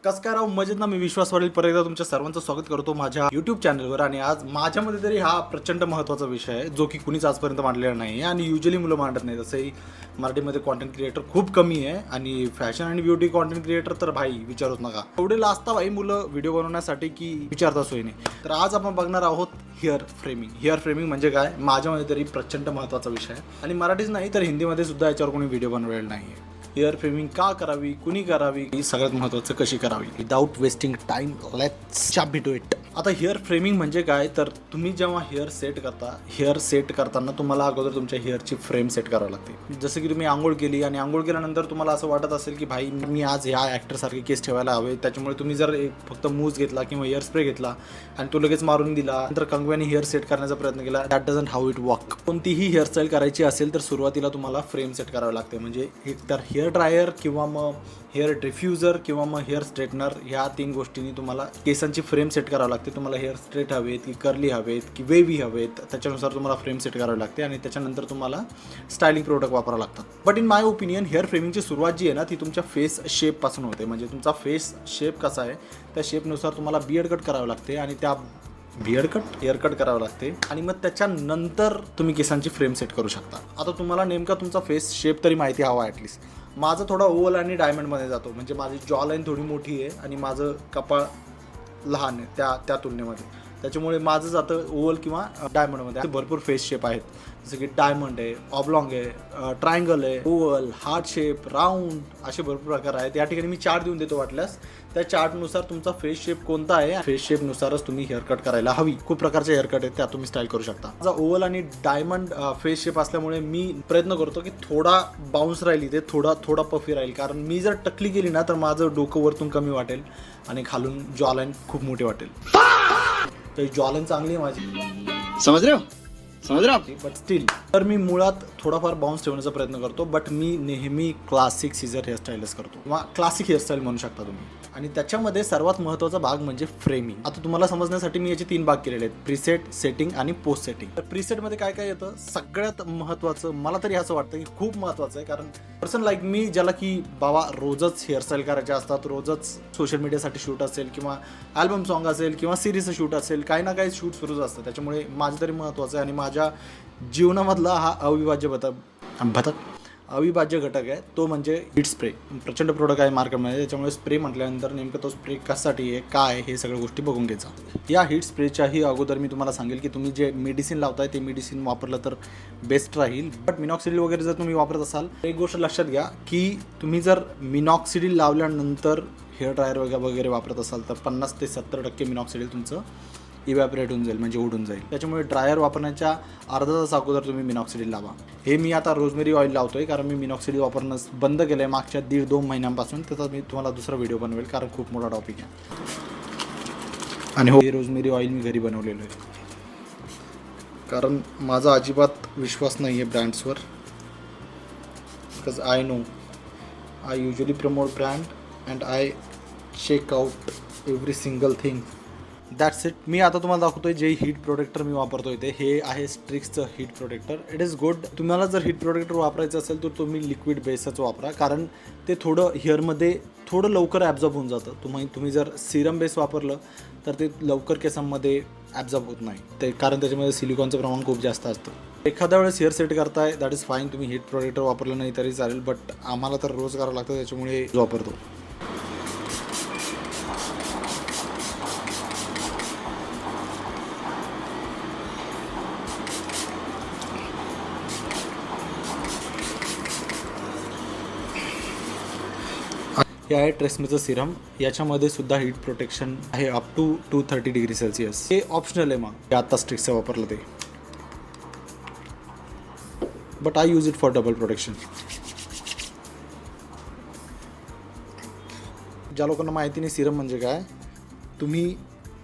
कसं काय राव मजेत ना. मी विश्वास वाढेल परत एकदा तुमच्या सर्वांचं स्वागत करतो माझ्या यूट्यूब चॅनलवर. आणि आज माझ्यामध्ये तरी हा प्रचंड महत्त्वाचा विषय आहे जो की कुणीच आजपर्यंत मांडलेला नाही आहे आणि युजली मुलं मांडत नाही. तसंही मराठीमध्ये कॉन्टेंट क्रिएटर खूप कमी आहे आणि फॅशन आणि ब्युटी कॉन्टेंट क्रिएटर तर भाई विचारूच नका. एवढे लाजता भाई मुलं व्हिडिओ बनवण्यासाठी की विचारता सोय नाही. तर आज आपण बघणार आहोत हेअर फ्रेमिंग. हेअर फ्रेमिंग म्हणजे काय, माझ्यामध्ये तरी प्रचंड महत्त्वाचा विषय आहे आणि मराठीच नाही तर हिंदीमध्ये सुद्धा याच्यावर कोणी व्हिडिओ बनवलेला नाही आहे. हेअर फ्रेमिंग का करावी, कुणी करावी, ही सगळ्यात महत्त्वाचं कशी करावी. Without wasting time let's jump into it. आता हेअर फ्रेमिंग म्हणजे काय, तर तुम्ही जेव्हा हेअर सेट करता, हेअर सेट करताना तुम्हाला अगोदर तुमच्या हेअरची फ्रेम सेट करावी लागते. जसं की तुम्ही आंघोळ केली आणि आंघोळ केल्यानंतर तुम्हाला असं वाटत असेल की भाई मी आज ह्या ॲक्टरसारखे केस ठेवायला हवे, त्याच्यामुळे तुम्ही जर फक्त मूज घेतला किंवा हेअर स्प्रे घेतला आणि तो लगेच मारून दिला, नंतर कंगव्याने हेअर सेट करण्याचा प्रयत्न केला, that doesn't how it work. कोणतीही हेअरस्टाईल करायची असेल तर सुरुवातीला तुम्हाला फ्रेम सेट करावे लागते. म्हणजे एक तर हेअर ड्रायर किंवा मग हेअर डिफ्युजर किंवा मग हेअर स्ट्रेटनर, ह्या 3 गोष्टींनी तुम्हाला केसांची फ्रेम सेट करावी लागते. तुम्हाला हेअर स्ट्रेट हवेत की कर्ली हवेत की वेव्ही हवेत, त्याच्यानुसार तुम्हाला फ्रेम सेट करावी लागते आणि त्याच्यानंतर तुम्हाला स्टायलिंग प्रोडक्ट वापरावं लागतात. But in my opinion hair फ्रेमिंगची सुरुवात जी आहे ना ती तुमच्या फेस शेपपासून होते. म्हणजे तुमचा फेस शेप कसा आहे त्या शेपनुसार तुम्हाला बियर्ड कट करावं लागते आणि त्या हेअर कट करावं लागते आणि मग त्याच्यानंतर तुम्ही केसांची फ्रेम सेट करू शकता. आता तुम्हाला नेमका तुमचा फेस शेप तरी माहिती हवा ॲटलिस्ट. माझं थोडा ओव्हल आणि डायमंडमध्ये जातो. म्हणजे माझी जॉ लाईन थोडी मोठी आहे आणि माझं कपाळ लहान आहे त्या तुलनेमध्ये, त्याच्यामुळे माझं जातं ओव्हल किंवा डायमंडमध्ये. भरपूर फेस शेप आहेत जसं की डायमंड आहे, ऑब्लॉंग आहे, ट्रायंगल आहे, ओव्हल, हार्ट शेप, राऊंड, असे भरपूर प्रकार आहेत. या ठिकाणी मी चार्ट देऊन देतो वाटल्यास. त्या चार्टनुसार तुमचा फेस शेप कोणता आहे, फेस शेपनुसारच तुम्ही हेअर कट करायला हवी. खूप प्रकारचे हेअर कट आहेत, त्या तुम्ही स्टाईल करू शकता. माझा ओव्हल आणि डायमंड फेस शेप असल्यामुळे मी प्रयत्न करतो की थोडा बाउन्स राहील इथे, थोडा पफी राहील. कारण मी जर टकली केली ना तर माझं डोकं वरतून कमी वाटेल आणि खालून जॉ लाईन खूप मोठी वाटेल. तर जॉ लाईन चांगली आहे माझी, समज रहे हो बट स्टील तर मी मुळात थोडाफार बाउन्स ठेवण्याचा प्रयत्न करतो. बट मी नेहमी क्लासिक सीझर हेअरस्टाईलच करतो किंवा क्लासिक हेअरस्टाईल म्हणू शकता तुम्ही. आणि त्याच्यामध्ये सर्वात महत्त्वाचा भाग म्हणजे फ्रेमिंग. आता तुम्हाला समजण्यासाठी मी याचे 3 भाग केलेले आहेत, प्रीसेट, सेटिंग आणि पोस्ट सेटिंग. तर प्रीसेटमध्ये काय काय येतं, सगळ्यात महत्त्वाचं मला तरी असं वाटतं की खूप महत्त्वाचं आहे. कारण पर्सन लाईक मी ज्याला की बाबा रोजच हेअरस्टाईल करायचे असतात, रोजच सोशल मीडियासाठी शूट असेल किंवा अल्बम सॉन्ग असेल किंवा सिरीजचं शूट असेल, काही ना काही शूट सुरूच असतं. त्याच्यामुळे माझं तरी महत्त्वाचं आहे आणि माझ्या जीवनामधला हा अविभाज्य घटक आहे तो म्हणजे हीट स्प्रे. प्रचंड प्रोडक्ट आहे मार्केटमध्ये, त्याच्यामुळे स्प्रे म्हटल्यानंतर नेमकं तो स्प्रे कशासाठी आहे, काय हे सगळ्या गोष्टी बघून घ्यायचा. या हीट स्प्रेच्याही अगोदर मी तुम्हाला सांगेल की तुम्ही जे मेडिसिन लावताय ते मेडिसिन वापरलं तर बेस्ट राहील. बट मिनॉक्सिडिल वगैरे जर तुम्ही वापरत असाल तर एक गोष्ट लक्षात घ्या की तुम्ही जर मिनॉक्सिडिल लावल्यानंतर हेअर ड्रायर वगैरे वापरत असाल तर 50 ते 70% मिनॉक्सिडिल तुमचं इव्हॅपरेट होऊन जाईल, म्हणजे उडून जाईल. त्याच्यामुळे ड्रायर वापरण्याच्या अर्धा तास अगोदर तुम्ही मिनॉक्सिडिल लावा. हे मी आता रोजमेरी ऑइल लावतोय कारण मी मिनॉक्सिडिल वापरणं बंद केलं आहे मागच्या 1.5-2 महिन्यांपासून. त्याचा मी तुम्हाला दुसरा व्हिडिओ बनवेल कारण खूप मोठा टॉपिक आहे. आणि हो, हे रोजमेरी ऑइल मी घरी बनवलेलं आहे कारण माझा अजिबात विश्वास नाही आहे ब्रँड्सवर. Because I know I usually promote brand and I check out every single thing. That's it. मी आता तुम्हाला दाखवतोय जे हीट प्रोटेक्टर मी वापरतोय ते हे आहे स्ट्रिक्सचं heat protector. It is good. तुम्हाला जर हीट प्रोटेक्टर वापरायचं असेल तर तुम्ही लिक्विड बेसच वापरा कारण ते थोडं हेअरमध्ये थोडं लवकर ॲब्झॉर्ब होऊन जातं. तुम्ही जर सिरम बेस वापरलं तर ते लवकर केसांमध्ये ॲब्झॉर्ब होत नाही ते, कारण त्याच्यामध्ये सिलिकॉनचं प्रमाण खूप जास्त असतं. एखाद्या वेळेस हेअर सेट करताय दॅट इज फाईन, तुम्ही हीट प्रोटेक्टर वापरलं नाही तरी चालेल. बट आम्हाला तर रोज करावं लागतं त्याच्यामुळे वापरतो. हे आहे ट्रेस्मेचं सिरम. याच्यामध्ये सुद्धा हीट प्रोटेक्शन आहे अप टू 230 डिग्री सेल्सिअस. हे ऑप्शनल आहे. मग हे आता स्ट्रिक्सचं वापरलं ते, but I use it for double protection. ज्या लोकांना माहिती नाही सिरम म्हणजे काय, तुम्ही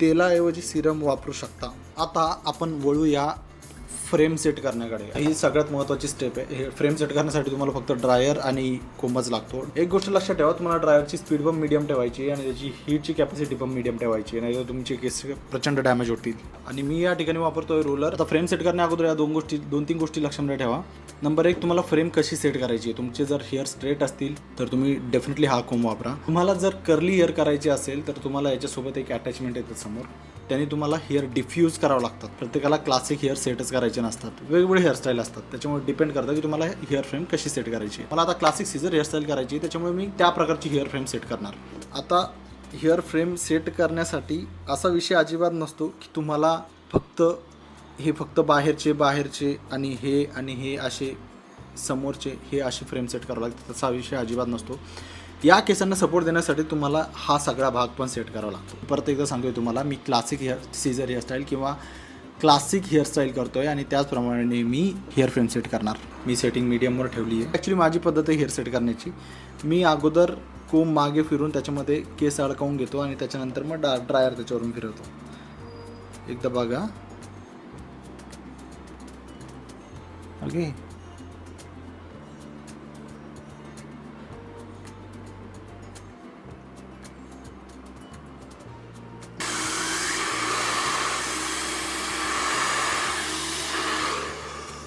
तेलाऐवजी सिरम वापरू शकता. आता आपण वळूया फ्रेम सेट करण्याकडे. ही सगळ्यात महत्त्वाची स्टेप आहे. हे फ्रेम सेट करण्यासाठी तुम्हाला फक्त ड्रायर आणि कोंबच लागतो. एक गोष्ट लक्षात ठेवा, तुम्हाला ड्रायरची स्पीड पण मीडियम ठेवायची आणि त्याची हीटची कॅपॅसिटी पण मीडियम ठेवायची, नाही तर तुमचे केस प्रचंड डॅमेज होतील. आणि मी या ठिकाणी वापरतोय रोलर. आता फ्रेम सेट करण्या अगोदर या दोन तीन गोष्टी लक्षात ठेवा. नंबर 1, तुम्हाला फ्रेम कशी सेट करायची आहे. तुमचे जर हेअर स्ट्रेट असतील तर तुम्ही डेफिनेटली हा कोंब वापरा. तुम्हाला जर कर्ली हेअर करायचे असेल तर तुम्हाला याच्यासोबत एक अटॅचमेंट येतं समोर, त्याने तुम्हाला हेअर डिफ्यूज करावं लागतात. प्रत्येकाला क्लासिक हेअर सेटच करायचे नसतात, वेगवेगळे हेअरस्टाईल असतात. त्याच्यामुळे डिपेंड करतं की तुम्हाला हेअर फ्रेम कशी सेट करायची. मला आता क्लासिक सीझर हेअरस्टाईल करायची, त्याच्यामुळे मी त्या प्रकारची हेअर फ्रेम सेट करणार. आता हेअर फ्रेम सेट करण्यासाठी असा विषय अजिबात नसतो की तुम्हाला फक्त बाहेरचे आणि हे असे समोरचे हे असे फ्रेम सेट करावं लागतं. तसा विषय अजिबात नसतो. या केसांना सपोर्ट देण्यासाठी तुम्हाला हा सगळा भाग पण सेट करावा लागतो. परत एकदा सांगतोय तुम्हाला, मी क्लासिक सीझर हेअरस्टाईल किंवा क्लासिक हेअरस्टाईल करतोय आणि त्याचप्रमाणे मी हेअर फ्रेम सेट करणार. मी सेटिंग मीडियमवर ठेवली आहे. ॲक्च्युली माझी पद्धत आहे हेअर सेट करण्याची. मी अगोदर कोंब मागे फिरून त्याच्यामध्ये केस अडकवून घेतो आणि त्याच्यानंतर मग ड्रायर त्याच्यावरून फिरवतो. एकदा बघा. ओके.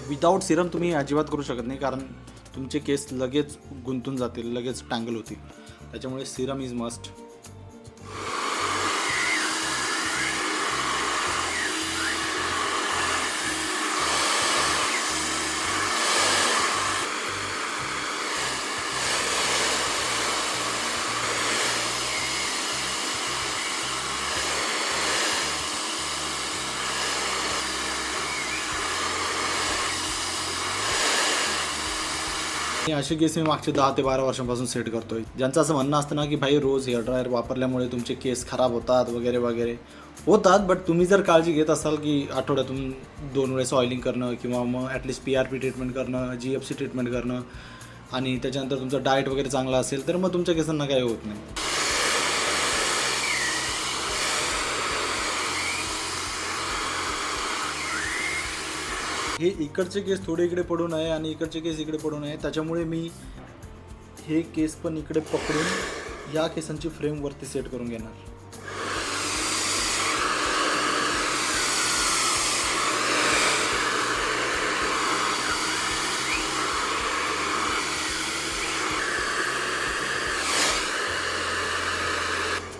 विदाऊट सिरम तुम्ही अजिबात करू शकत नाही, कारण तुमचे केस लगेच गुंतून जातील, लगेच टँगल होतील. त्याच्यामुळे सिरम इज मस्ट. असे केस मी मागचे 10 ते 12 वर्षांपासून सेट करतोय. ज्यांचं असं म्हणणं असतं ना की भाई रोज हेअर ड्रायर वापरल्यामुळे तुमचे केस खराब होतात वगैरे होतात, बट तुम्ही जर काळजी घेत असाल की आठवड्यातून 2 वेळेस ऑइलिंग करणं किंवा मग ॲटलिस्ट PRP ट्रीटमेंट करणं, GFC ट्रीटमेंट करणं आणि त्याच्यानंतर तुमचं डाएट वगैरे चांगला असेल तर मग तुमच्या केसांना काही होत नाही. हे इकडचे केस थोडे इकडे पडू नये आणि इकडचे केस इकडे पडू नये, त्याच्यामुळे मी हे केस पण इकडे पकडून या केसांची फ्रेम वरती सेट करून घेणार.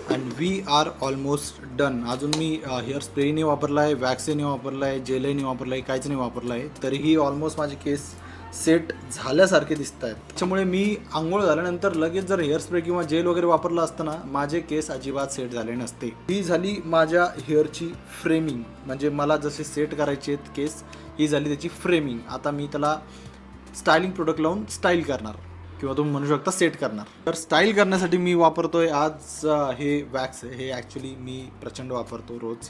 And we are almost done. अजून मी हेअर स्प्रे नाही वापरला आहे, वॅक्सही नाही वापरला आहे, जेलही नाही वापरला आहे, काहीच नाही वापरलं आहे, तरीही ऑलमोस्ट माझे केस सेट झाल्यासारखे दिसत आहेत. त्याच्यामुळे मी आंघोळ झाल्यानंतर लगेच जर हेअर स्प्रे किंवा जेल वगैरे वापरलं असतं ना, माझे केस अजिबात सेट झाले नसते. ही झाली माझ्या हेअरची फ्रेमिंग, म्हणजे मला जसे सेट करायचे आहेत केस, ही झाली त्याची फ्रेमिंग. आता मी त्याला स्टायलिंग प्रोडक्ट लावून स्टाईल करणार किंवा तुम्ही म्हणू शकता सेट करणार. तर स्टाईल करण्यासाठी मी वापरतोय आज हे वॅक्स. हे ॲक्च्युली मी प्रचंड वापरतो रोज.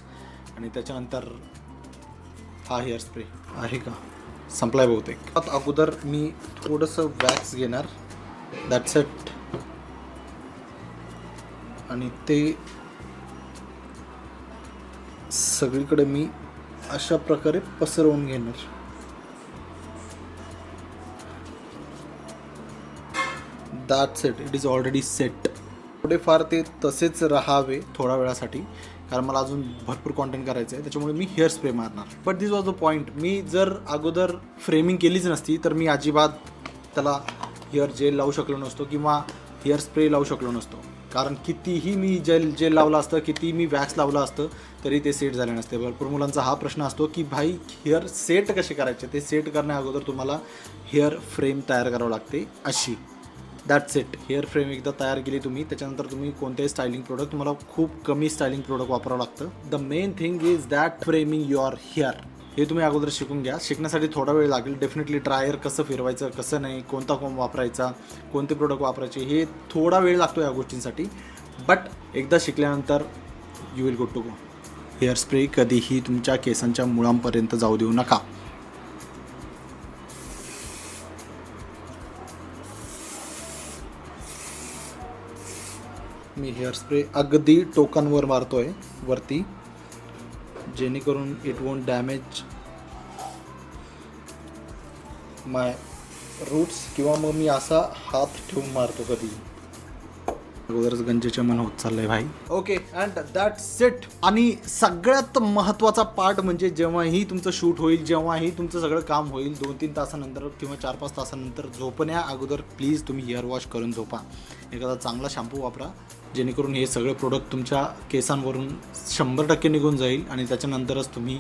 आणि त्याच्यानंतर हा हेअर स्प्रे आहे का संपलाय बहुतेक. आता अगोदर मी थोडंसं वॅक्स घेणार, दॅट्स इट, आणि ते सगळीकडे मी अशा प्रकारे पसरवून घेणार. That's it, it is already set. थोडेफार ते तसेच राहावे थोड्या वेळासाठी, कारण मला अजून भरपूर कॉन्टेंट करायचं आहे, त्याच्यामुळे मी हेअर स्प्रे मारणार. But this was the point. मी जर अगोदर फ्रेमिंग केलीच नसती तर मी अजिबात त्याला हेअर जेल लावू शकलो नसतो किंवा हेअर स्प्रे लावू शकलो नसतो, कारण कितीही मी जेल लावलं असतं, किती मी वॅक्स लावलं असतं तरी ते सेट झाले नसते. भरपूर मुलांचा हा प्रश्न असतो की भाई हेअर सेट कसे करायचे. ते सेट करण्या अगोदर तुम्हाला हेअर फ्रेम तयार करावं लागते अशी. That's it. हेअर फ्रेम एकदा तयार केली तुम्ही, त्याच्यानंतर तुम्ही कोणतेही स्टायलिंग प्रोडक्ट, तुम्हाला खूप कमी स्टायलिंग प्रोडक्ट वापरावं लागतं. The main thing is that framing your hair. हे तुम्ही अगोदर शिकून घ्या. शिकण्यासाठी थोडा वेळ लागेल डेफिनेटली. ड्रायर कसं फिरवायचं, कसं नाही, कोणता कोंब वापरायचा, कोणते प्रोडक्ट वापरायचे, हे थोडा वेळ लागतो या गोष्टींसाठी. बट एकदा शिकल्यानंतर you will good to go. Hair spray कधीही तुमच्या केसांच्या मुळांपर्यंत जाऊ देऊ नका. मी हेअर स्प्रे अगदी टोकांवर मारतोय वरती, जेणेकरून it won't damage my roots किंवा मग मी असा हात ठेवून मारतो कधी. अगोदरच गंजेचमन होत चाललंय भाई. Okay and that's it. आणि सगळ्यात महत्त्वाचा पार्ट म्हणजे जेव्हाही तुमचं शूट होईल, जेव्हाही तुमचं सगळं काम होईल 2-3 तासानंतर किंवा 4-5 तासानंतर झोपण्या अगोदर प्लीज तुम्ही हेअर वॉश करून झोपा. एखादा चांगला शॅम्पू वापरा जेणेकरून हे सगळे प्रोडक्ट तुमच्या केसांवरून 100% निघून जाईल. आणि त्याच्यानंतरच तुम्ही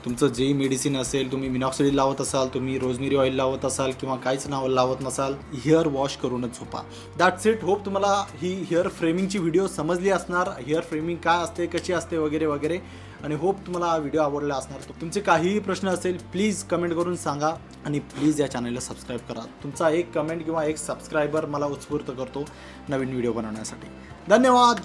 तुमचं जे मेडिसिन असेल, तुम्ही मिनॉक्सिडिल लावत असाल, तुम्ही रोजमेरी ऑइल लावत असाल किंवा काहीच लावत नसाल, हेअर वॉश करूनच झोपा. That's it. होप तुम्हाला ही हेअर फ्रेमिंगची व्हिडिओ समजली असणार. हेअर फ्रेमिंग काय असते, कशी असते वगैरे वगैरे. आणि होप तुम्हाला हा व्हिडिओ आवडला असणार. तुमचे काहीही प्रश्न असेल प्लीज कमेंट करून सांगा. आणि प्लीज या चॅनलला सबस्क्राईब करा. तुमचा एक कमेंट किंवा एक सबस्क्रायबर मला उत्स्फूर्त करतो नवीन व्हिडिओ बनवण्यासाठी. धन्यवाद.